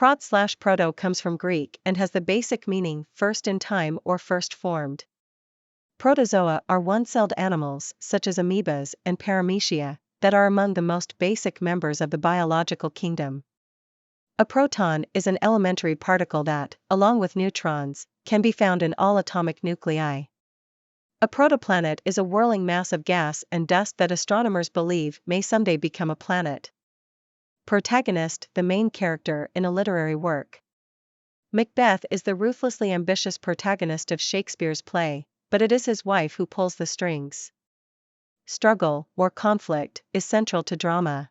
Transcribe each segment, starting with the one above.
Proto comes from Greek and has the basic meaning first in time or first formed. Protozoa are one-celled animals, such as amoebas and paramecia, that are among the most basic members of the biological kingdom. A proton is an elementary particle that, along with neutrons, can be found in all atomic nuclei. A protoplanet is a whirling mass of gas and dust that astronomers believe may someday become a planet. Protagonist, the main character in a literary work. Macbeth is the ruthlessly ambitious protagonist of Shakespeare's play, but it is his wife who pulls the strings. Struggle, or conflict, is central to drama.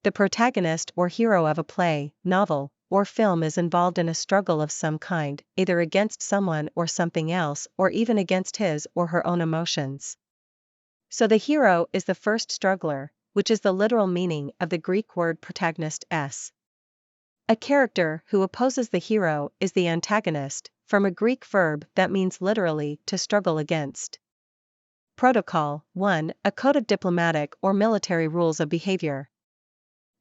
The protagonist or hero of a play, novel, or film is involved in a struggle of some kind, either against someone or something else, or even against his or her own emotions. So the hero is the first struggler, which is the literal meaning of the Greek word protagonist s. A character who opposes the hero is the antagonist, from a Greek verb that means literally to struggle against. Protocol 1. A code of diplomatic or military rules of behavior.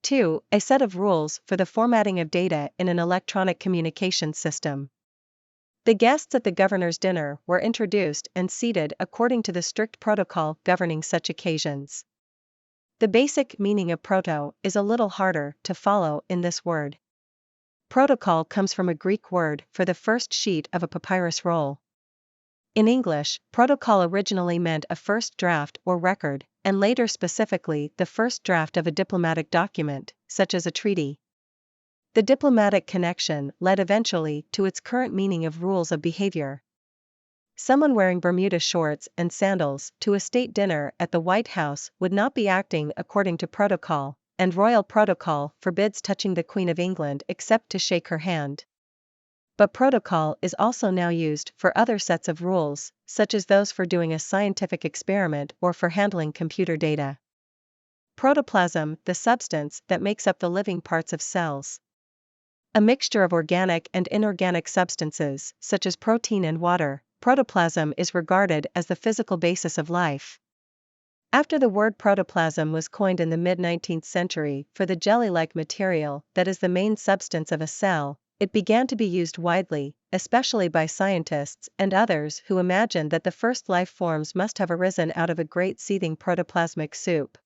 2. A set of rules for the formatting of data in an electronic communication system. The guests at the governor's dinner were introduced and seated according to the strict protocol governing such occasions. The basic meaning of proto is a little harder to follow in this word. Protocol comes from a Greek word for the first sheet of a papyrus roll. In English, protocol originally meant a first draft or record, and later specifically the first draft of a diplomatic document, such as a treaty. The diplomatic connection led eventually to its current meaning of rules of behavior. Someone wearing Bermuda shorts and sandals to a state dinner at the White House would not be acting according to protocol, and royal protocol forbids touching the Queen of England except to shake her hand. But protocol is also now used for other sets of rules, such as those for doing a scientific experiment or for handling computer data. Protoplasm, the substance that makes up the living parts of cells. A mixture of organic and inorganic substances, such as protein and water, protoplasm is regarded as the physical basis of life. After the word protoplasm was coined in the mid-19th century for the jelly-like material that is the main substance of a cell, it began to be used widely, especially by scientists and others who imagined that the first life forms must have arisen out of a great seething protoplasmic soup.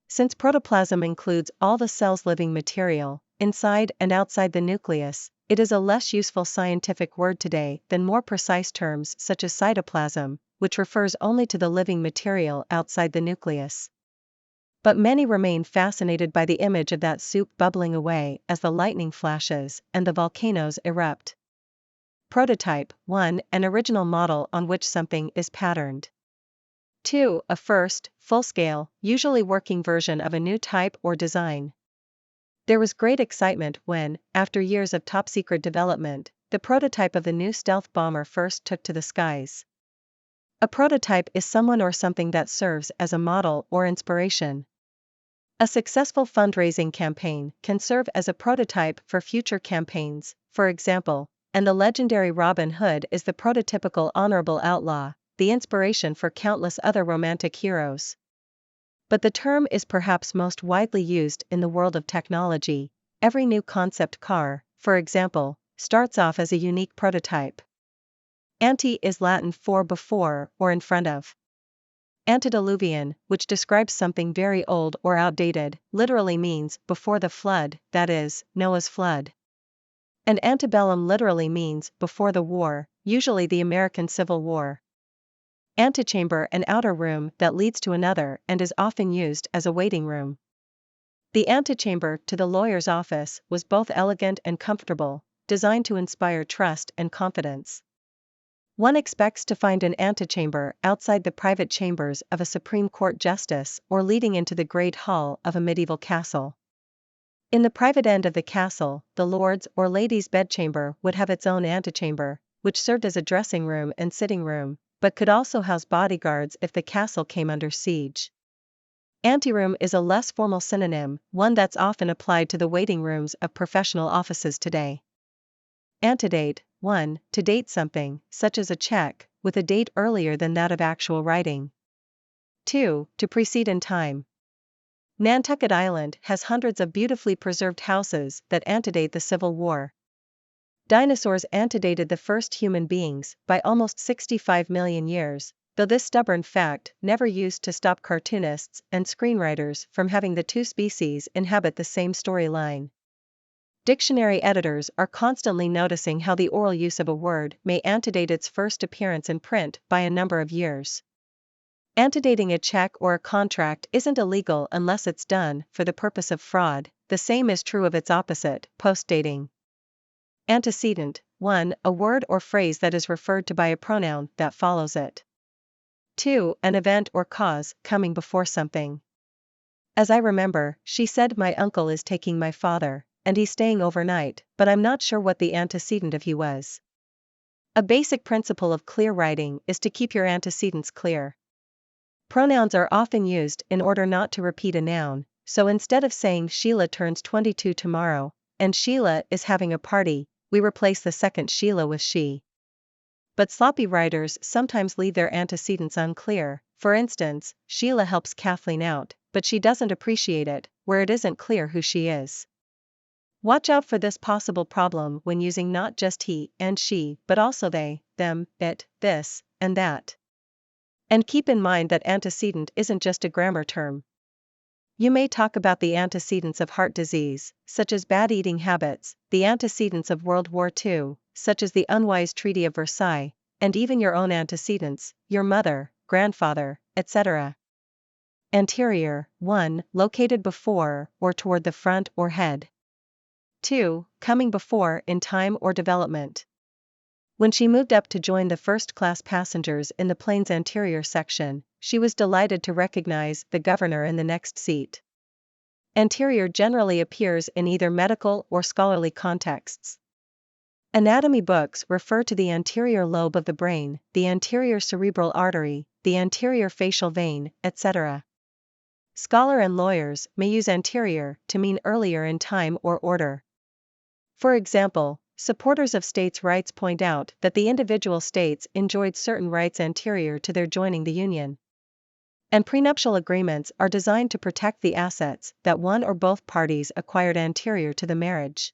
Since protoplasm includes all the cell's living material, inside and outside the nucleus, it is a less useful scientific word today than more precise terms such as cytoplasm, which refers only to the living material outside the nucleus. But many remain fascinated by the image of that soup bubbling away as the lightning flashes and the volcanoes erupt. Prototype 1. An original model on which something is patterned. 2. A first, full-scale, usually working version of a new type or design. There was great excitement when, after years of top-secret development, the prototype of the new stealth bomber first took to the skies. A prototype is someone or something that serves as a model or inspiration. A successful fundraising campaign can serve as a prototype for future campaigns, for example, and the legendary Robin Hood is the prototypical honorable outlaw, the inspiration for countless other romantic heroes. But the term is perhaps most widely used in the world of technology. Every new concept car, for example, starts off as a unique prototype. Ante is Latin for before or in front of. Antediluvian, which describes something very old or outdated, literally means before the flood, that is, Noah's flood. And antebellum literally means before the war, usually the American Civil War. Antechamber, an outer room that leads to another and is often used as a waiting room. The antechamber to the lawyer's office was both elegant and comfortable, designed to inspire trust and confidence. One expects to find an antechamber outside the private chambers of a Supreme Court justice or leading into the great hall of a medieval castle. In the private end of the castle, the lord's or lady's bedchamber would have its own antechamber, which served as a dressing room and sitting room, but could also house bodyguards if the castle came under siege. Anteroom is a less formal synonym, one that's often applied to the waiting rooms of professional offices today. Antedate 1. To date something, such as a check, with a date earlier than that of actual writing. 2. To precede in time. Nantucket Island has hundreds of beautifully preserved houses that antedate the Civil War. Dinosaurs antedated the first human beings by almost 65 million years, though this stubborn fact never used to stop cartoonists and screenwriters from having the two species inhabit the same storyline. Dictionary editors are constantly noticing how the oral use of a word may antedate its first appearance in print by a number of years. Antedating a check or a contract isn't illegal unless it's done for the purpose of fraud. The same is true of its opposite, postdating. Antecedent: 1. A word or phrase that is referred to by a pronoun that follows it. 2. An event or cause coming before something. As I remember, she said my uncle is taking my father, and he's staying overnight, but I'm not sure what the antecedent of he was. A basic principle of clear writing is to keep your antecedents clear. Pronouns are often used in order not to repeat a noun, so instead of saying Sheila turns 22 tomorrow, and Sheila is having a party, we replace the second Sheila with she. But sloppy writers sometimes leave their antecedents unclear. For instance, Sheila helps Kathleen out, but she doesn't appreciate it, where it isn't clear who she is. Watch out for this possible problem when using not just he and she, but also they, them, it, this, and that. And keep in mind that antecedent isn't just a grammar term. You may talk about the antecedents of heart disease, such as bad eating habits, the antecedents of World War II, such as the unwise Treaty of Versailles, and even your own antecedents, your mother, grandfather, etc. Anterior: 1. Located before or toward the front or head. 2. Coming before in time or development. When she moved up to join the first-class passengers in the plane's anterior section, she was delighted to recognize the governor in the next seat. Anterior generally appears in either medical or scholarly contexts. Anatomy books refer to the anterior lobe of the brain, the anterior cerebral artery, the anterior facial vein, etc. Scholar and lawyers may use anterior to mean earlier in time or order. For example, supporters of states' rights point out that the individual states enjoyed certain rights anterior to their joining the Union. And prenuptial agreements are designed to protect the assets that one or both parties acquired anterior to the marriage.